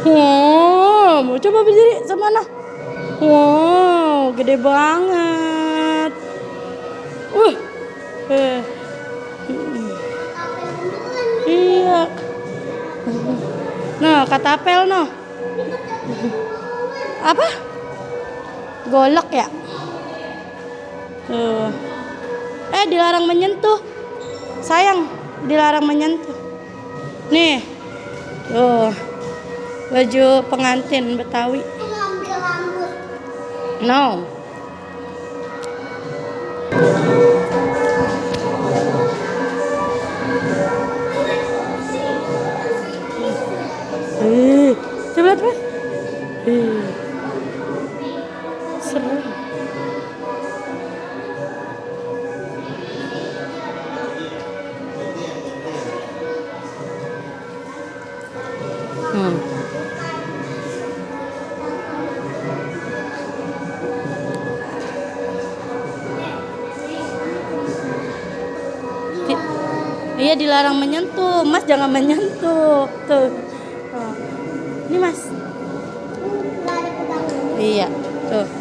Wow, coba berdiri sama mana? Wow, gede banget. Eh. Iya. Nah, kata apel noh. Apa? Golok ya? Tuh. Dilarang menyentuh. Sayang, dilarang menyentuh. Nih. Tuh. Baju pengantin Betawi. No. Coba lihat, seru. Iya, dilarang menyentuh. Mas jangan menyentuh. Tuh. Ini Mas. Iya, tuh.